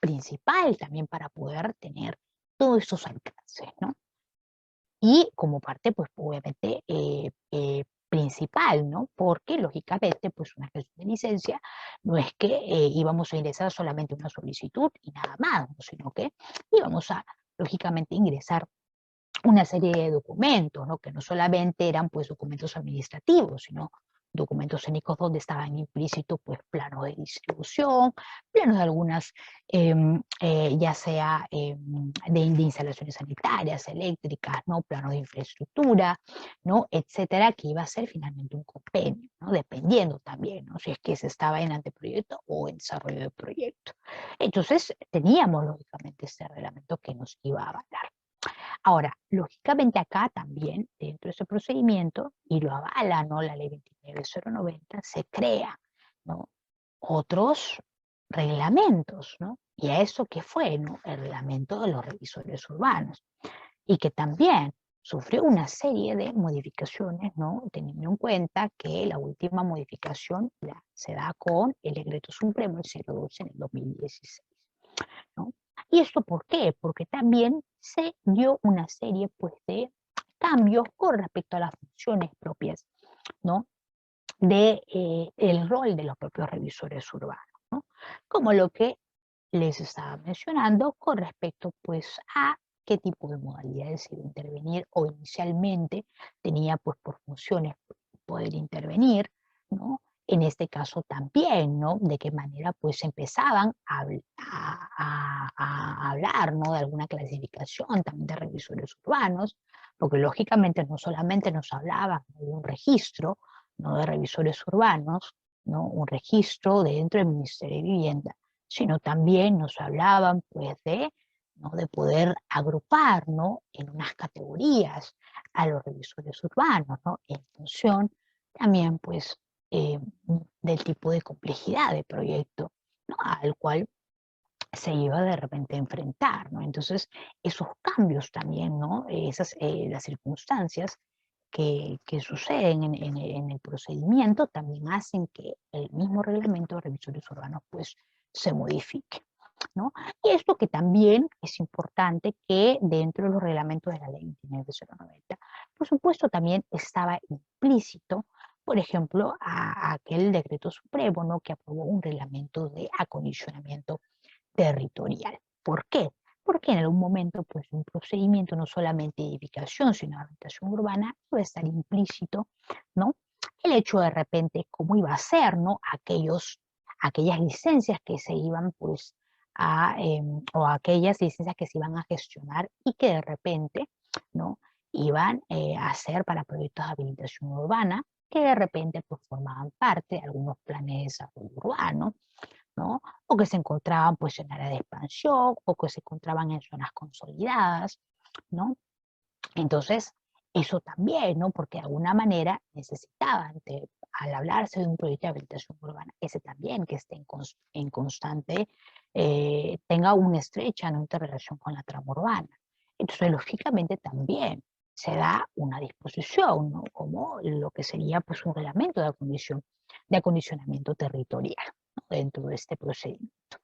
S1: principal también para poder tener todos estos alcances, ¿no? Y como parte, pues obviamente, principal, ¿no? Porque lógicamente, pues una gestión de licencia no es que íbamos a ingresar solamente una solicitud y nada más, ¿no?, sino que íbamos a, lógicamente, ingresar una serie de documentos, ¿no?, que no solamente eran pues documentos administrativos, sino documentos técnicos donde estaban implícitos pues planos de distribución, planos de algunas, ya sea de instalaciones sanitarias, eléctricas, ¿no?, planos de infraestructura, ¿no?, etcétera, que iba a ser finalmente un compendio, ¿no?, dependiendo también, ¿no?, si es que se estaba en anteproyecto o en desarrollo de proyecto. Entonces, teníamos lógicamente este reglamento que nos iba a avalar. Ahora, lógicamente acá también, dentro de ese procedimiento, y lo avala, ¿no?, la ley 29.090, se crea, ¿no?, otros reglamentos, ¿no? ¿Y a eso qué fue, no? El reglamento de los revisores urbanos, y que también sufrió una serie de modificaciones, ¿no?, teniendo en cuenta que la última modificación se da con el decreto supremo, el 012 en el 2016, ¿no? ¿Y esto por qué? Porque también se dio una serie pues, de cambios con respecto a las funciones propias, ¿no? De el rol de los propios revisores urbanos, ¿no? Como lo que les estaba mencionando con respecto pues a qué tipo de modalidades se iba a intervenir o inicialmente tenía pues por funciones poder intervenir, ¿no? En este caso también, ¿no? De qué manera pues empezaban a hablar, ¿no? De alguna clasificación también de revisores urbanos, porque lógicamente no solamente nos hablaban de un registro, ¿no? De revisores urbanos, ¿no? Un registro dentro del Ministerio de Vivienda, sino también nos hablaban pues ¿no? De poder agrupar, ¿no? En unas categorías a los revisores urbanos, ¿no? En función también pues del tipo de complejidad de proyecto, ¿no? Al cual se iba de repente a enfrentar, ¿no? Entonces, esos cambios también, ¿no? Las circunstancias que suceden en el procedimiento también hacen que el mismo reglamento de revisores urbanos pues se modifique, ¿no? Y esto que también es importante que dentro de los reglamentos de la ley 29.090, por supuesto también estaba implícito, por ejemplo, a aquel decreto supremo, ¿no? Que aprobó un reglamento de acondicionamiento territorial. ¿Por qué? Porque en algún momento, pues, un procedimiento no solamente de edificación, sino de habitación urbana, puede estar implícito, ¿no? El hecho de repente, cómo iba a ser, ¿no? Aquellas licencias que se iban, pues, o aquellas licencias que se iban a gestionar y que de repente, ¿no? Iban a ser para proyectos de habilitación urbana, que de repente, pues, formaban parte de algunos planes de desarrollo urbano, ¿no? O que se encontraban pues en área de expansión, o que se encontraban en zonas consolidadas, ¿no? Entonces, eso también, ¿no? Porque de alguna manera necesitaban, al hablarse de un proyecto de habilitación urbana, ese también que esté en constante, tenga una estrecha, ¿no? Interrelación con la trama urbana. Entonces, lógicamente también se da una disposición, ¿no? Como lo que sería pues un reglamento de acondicionamiento territorial, ¿no? Dentro de este procedimiento.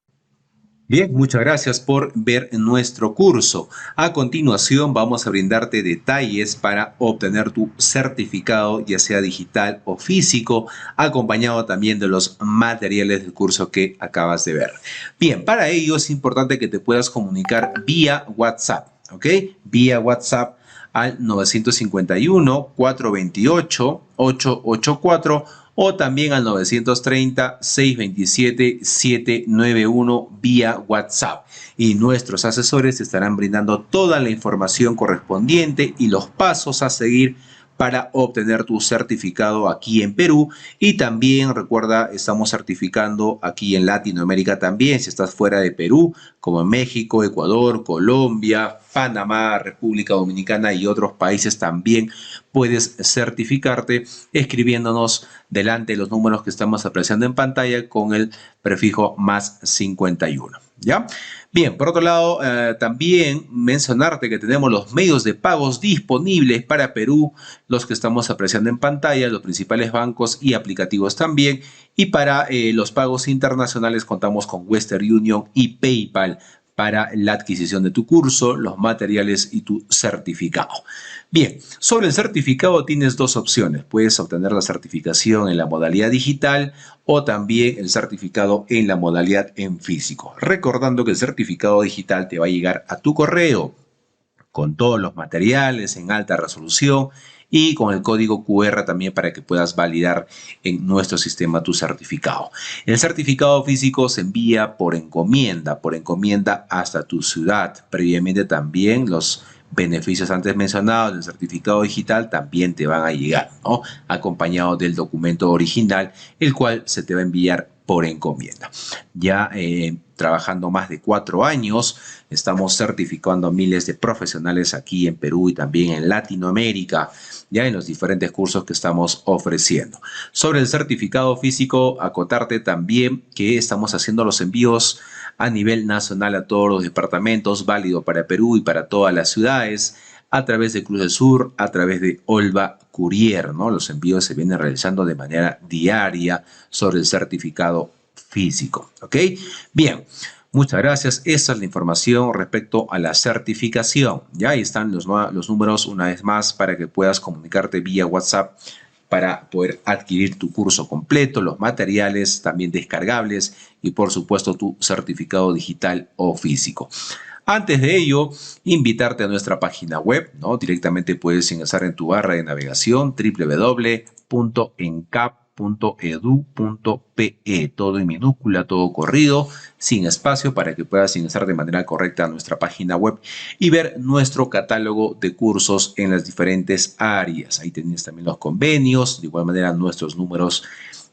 S2: Bien, muchas gracias por ver nuestro curso. A continuación vamos a brindarte detalles para obtener tu certificado, ya sea digital o físico, acompañado también de los materiales del curso que acabas de ver. Bien, para ello es importante que te puedas comunicar vía WhatsApp, ¿ok? Vía WhatsApp al 951-428-884 o también al 930-627-791 vía WhatsApp. Y nuestros asesores te estarán brindando toda la información correspondiente y los pasos a seguir para obtener tu certificado aquí en Perú. Y también recuerda, estamos certificando aquí en Latinoamérica también, si estás fuera de Perú, como en México, Ecuador, Colombia, Panamá, República Dominicana y otros países también puedes certificarte escribiéndonos delante de los números que estamos apreciando en pantalla con el prefijo más 51. ¿Ya? Bien, por otro lado, también mencionarte que tenemos los medios de pagos disponibles para Perú, los que estamos apreciando en pantalla, los principales bancos y aplicativos también. Y para los pagos internacionales contamos con Western Union y PayPal para la adquisición de tu curso, los materiales y tu certificado. Bien, sobre el certificado tienes dos opciones. Puedes obtener la certificación en la modalidad digital o también el certificado en la modalidad en físico. Recordando que el certificado digital te va a llegar a tu correo con todos los materiales en alta resolución y con el código QR también para que puedas validar en nuestro sistema tu certificado. El certificado físico se envía por encomienda hasta tu ciudad. Previamente también los beneficios antes mencionados del certificado digital también te van a llegar, ¿no? Acompañado del documento original, el cual se te va a enviar por encomienda. Ya trabajando más de 4 años, estamos certificando a miles de profesionales aquí en Perú y también en Latinoamérica, ya en los diferentes cursos que estamos ofreciendo. Sobre el certificado físico, acotarte también que estamos haciendo los envíos a nivel nacional a todos los departamentos, válido para Perú y para todas las ciudades, a través de Cruz del Sur, a través de Olva Courier, ¿no? Los envíos se vienen realizando de manera diaria sobre el certificado físico, ¿ok? Bien, Muchas gracias. Esa es la información respecto a la certificación. Ya ahí están los números una vez más para que puedas comunicarte vía WhatsApp para poder adquirir tu curso completo, los materiales también descargables y por supuesto tu certificado digital o físico. Antes de ello, invitarte a nuestra página web, ¿no? Directamente puedes ingresar en tu barra de navegación www.encap.edu.pe, todo en minúscula, todo corrido, sin espacio, para que puedas ingresar de manera correcta a nuestra página web y ver nuestro catálogo de cursos en las diferentes áreas. Ahí tienes también los convenios, de igual manera nuestros números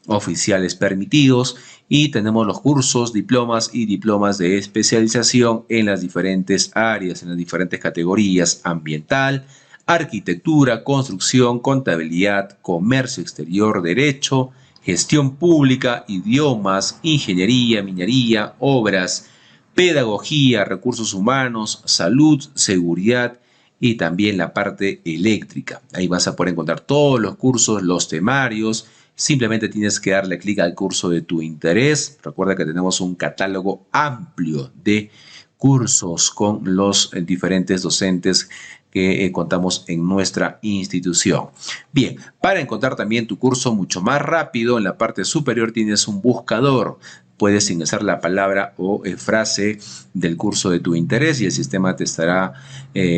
S2: oficiales permitidos y tenemos los cursos, diplomas y diplomas de especialización en las diferentes áreas, en las diferentes categorías: ambiental, arquitectura, construcción, contabilidad, comercio exterior, derecho, gestión pública, idiomas, ingeniería, minería, obras, pedagogía, recursos humanos, salud, seguridad y también la parte eléctrica. Ahí vas a poder encontrar todos los cursos, los temarios. Simplemente tienes que darle clic al curso de tu interés. Recuerda que tenemos un catálogo amplio de cursos con los diferentes docentes que contamos en nuestra institución. Bien, para encontrar también tu curso mucho más rápido, en la parte superior tienes un buscador. Puedes ingresar la palabra o frase del curso de tu interés y el sistema te estará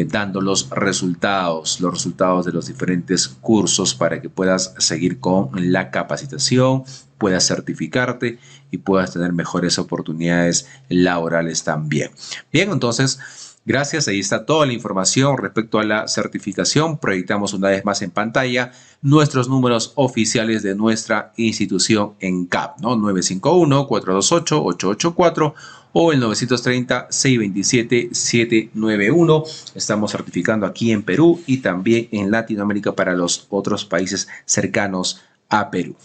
S2: dando los resultados de los diferentes cursos para que puedas seguir con la capacitación, puedas certificarte y puedas tener mejores oportunidades laborales también. Bien, entonces, gracias, ahí está toda la información respecto a la certificación. Proyectamos una vez más en pantalla nuestros números oficiales de nuestra institución ENCAP, ¿no? 951-428-884 o el 930-627-791. Estamos certificando aquí en Perú y también en Latinoamérica para los otros países cercanos a Perú.